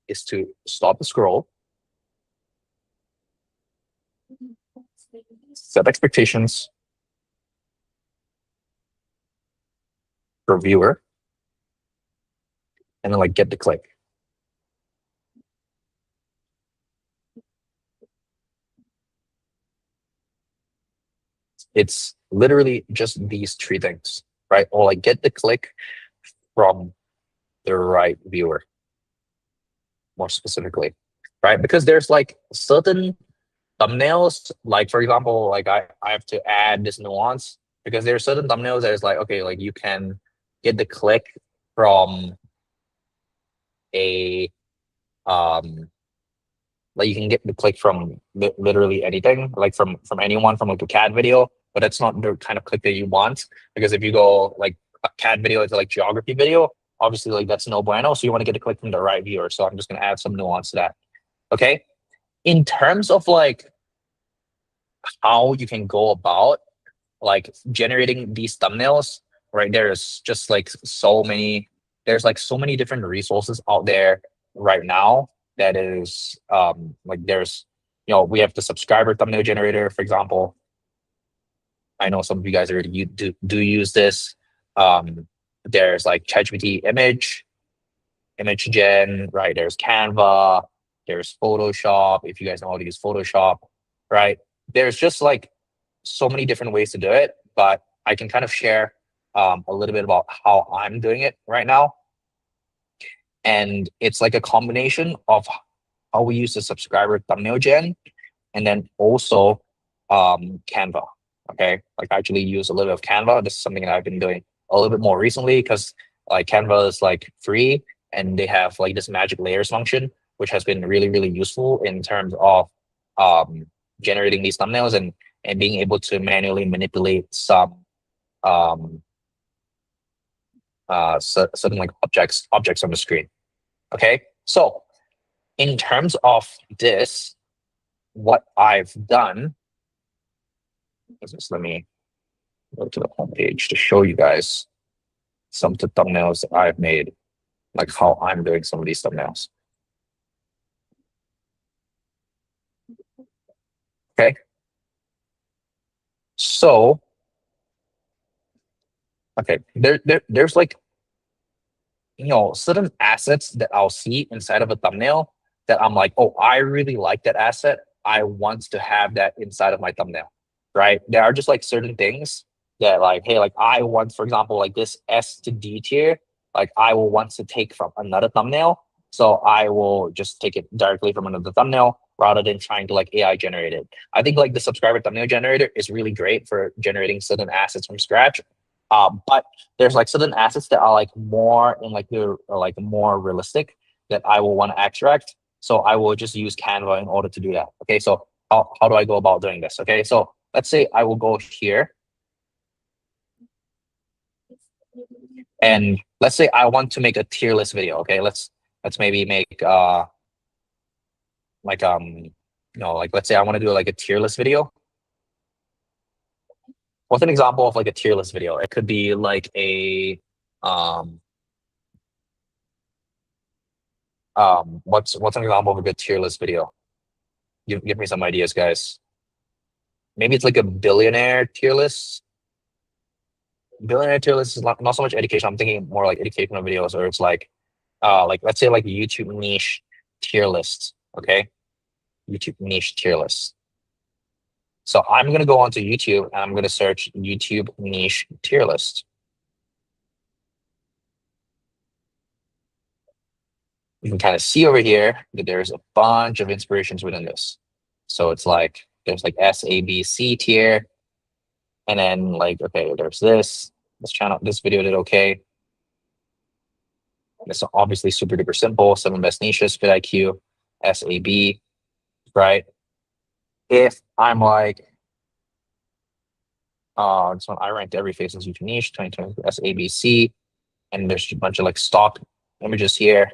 is to stop the scroll, set expectations for viewer, and then like get the click. It's literally just these three things, right? Or like get the click from the right viewer, more specifically, right? Because there's like certain thumbnails, like for example, like I have to add this nuance because there are certain thumbnails that is like, okay, like you can get the click from a like you can get the click from literally anything, like from anyone, from like a cat video, but that's not the kind of click that you want. Because if you go like a cat video into like geography video, obviously like that's no bueno. So you want to get the click from the right viewer. So I'm just gonna add some nuance to that. Okay. In terms of like how you can go about like generating these thumbnails, right? There's just like so many, there's like so many different resources out there right now that is like there's, you know, we have the subscriber thumbnail generator, for example. I know some of you guys already do use this. There's like ChatGPT image gen, right? There's Canva, there's Photoshop, if you guys know how to use Photoshop, right? There's just like so many different ways to do it, but I can kind of share a little bit about how I'm doing it right now. And it's like a combination of how we use the subscriber thumbnail gen and then also Canva. Okay, like I actually use a little bit of Canva. This is something that I've been doing a little bit more recently because like Canva is like free and they have like this magic layers function, which has been really, really useful in terms of generating these thumbnails and being able to manually manipulate some certain like objects on the screen. Okay, so in terms of this, what I've done is just let me go to the homepage to show you guys some of the thumbnails that I've made, like how I'm doing some of these thumbnails. Okay, so okay, there's like, you know, certain assets that I'll see inside of a thumbnail that I'm like, oh, I really like that asset. I want to have that inside of my thumbnail, right? There are just like certain things that like, hey, like I want, for example, like this S to D tier, like I will want to take from another thumbnail. So I will just take it directly from another thumbnail rather than trying to like AI generate it. I think like the subscriber thumbnail generator is really great for generating certain assets from scratch. But there's like certain assets that are like more in like the like more realistic that I will want to extract. So I will just use Canva in order to do that. Okay, so how do I go about doing this? Okay, so let's say I will go here and let's say I want to make a tier list video. Okay, let's maybe make like you know, like let's say I want to do like a tier list video. What's an example of like a tier list video? It could be like a what's an example of a good tier list video? Give me some ideas, guys. Maybe it's like a billionaire tier list. Billionaire tier list is not so much education. I'm thinking more like educational videos, or it's like let's say like YouTube niche tier lists. Okay, YouTube niche tier lists. So I'm gonna go onto YouTube and I'm gonna search YouTube niche tier list. You can kind of see over here that there's a bunch of inspirations within this. So it's like there's like S, A, B, C tier, and then like okay, there's this channel. This video did okay. It's obviously super duper simple. 7 best niches, vidIQ, SAB, right? If I'm like, this one I ranked every Faceless YouTube niche, 2020 SABC, and there's a bunch of like stock images here,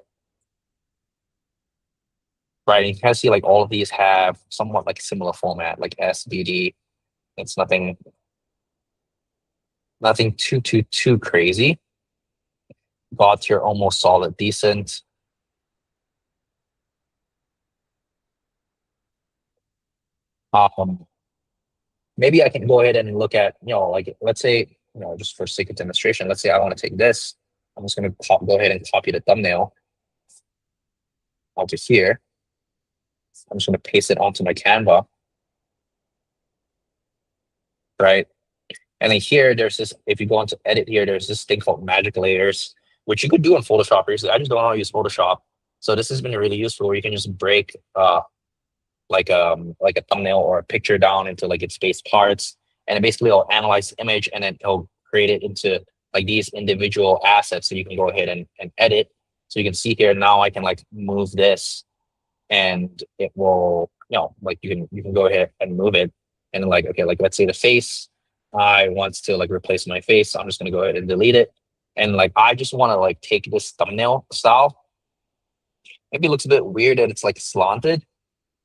right? And you can kind of see like all of these have somewhat like similar format, like SBD. It's nothing too crazy. God tier almost solid, decent. Um, maybe I can go ahead and look at, like let's say, just for sake of demonstration, let's say I want to take this. I'm just going to go ahead and copy the thumbnail onto here. I'm just going to paste it onto my Canva, right? And then here, there's this, if you go into edit here, there's this thing called magic layers, which you could do in Photoshop. I just don't know how to use Photoshop. So this has been really useful where you can just break like a thumbnail or a picture down into like its base parts. And it basically will analyze the image and then it'll create it into like these individual assets. So you can go ahead and edit. So you can see here now I can like move this and it will, like you can go ahead and move it. And like, okay, like let's say the face, I want to like replace my face. So I'm just gonna go ahead and delete it. And like I just want to like take this thumbnail style. Maybe it looks a bit weird that it's like slanted,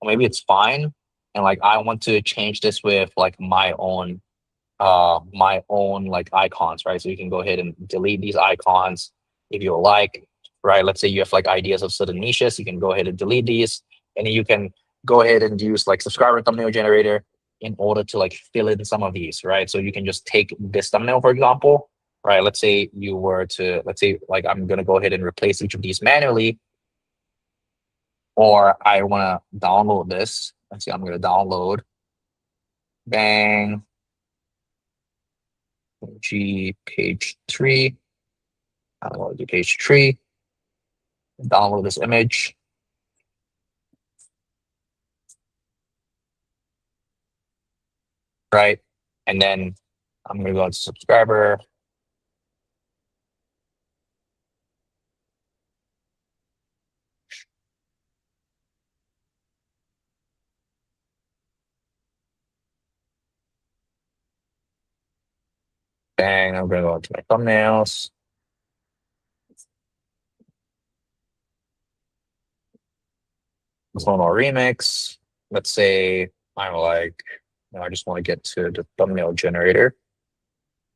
or maybe it's fine. And like I want to change this with like my own like icons, right? So you can go ahead and delete these icons if you like, right? Let's say you have like ideas of certain niches, you can go ahead and delete these, and then you can go ahead and use like subscriber thumbnail generator in order to like fill in some of these, right? So you can just take this thumbnail, for example, right? Let's say like I'm gonna go ahead and replace each of these manually, or I want to download this. Let's see, I'm gonna download, bang, G page 3. Download the page 3. Download this image. Right. And then I'm gonna go into subscriber. Bang, I'm gonna go into my thumbnails. Clonal remix. Let's say I'm like, I just want to get to the thumbnail generator.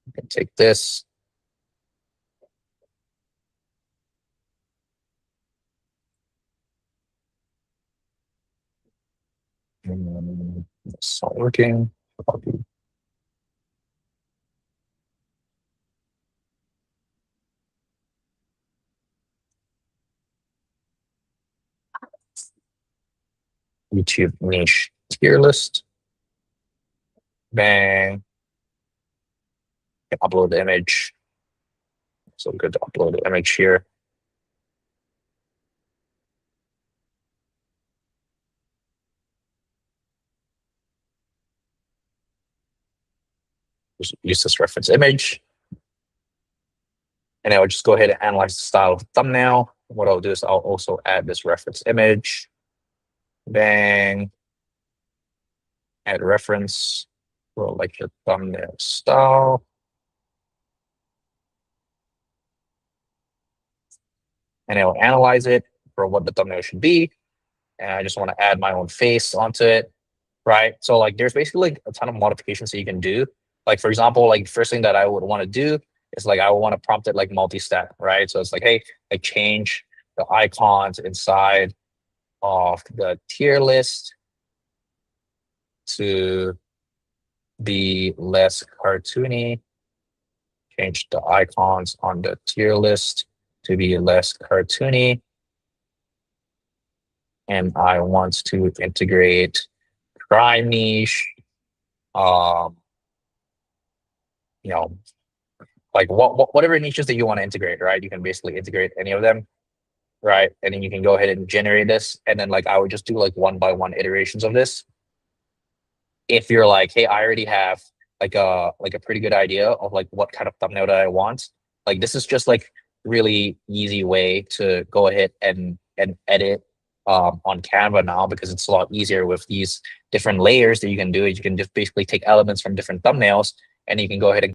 I can take this. It's not working. YouTube niche tier list. Bang. Upload the image. So good to upload the image here. Just use this reference image. And I'll just go ahead and analyze the style of the thumbnail. What I'll do is I'll also add this reference image. Bang. Add reference for like the thumbnail style. And it'll analyze it for what the thumbnail should be. And I just want to add my own face onto it, right? So like there's basically like a ton of modifications that you can do. Like for example, like first thing that I would want to do is like I would want to prompt it like multi-step, right? So it's like, hey, like change the icons inside of the tier list to be less cartoony. Change the icons on the tier list to be less cartoony. And I want to integrate crime niche, like whatever niches that you want to integrate, right? You can basically integrate any of them, right? And then you can go ahead and generate this. And then like I would just do like 1-by-1 iterations of this. If you're like, hey, I already have like a pretty good idea of like what kind of thumbnail that I want. Like this is just like really easy way to go ahead and edit on Canva now, because it's a lot easier with these different layers that you can do. You can just basically take elements from different thumbnails and you can go ahead and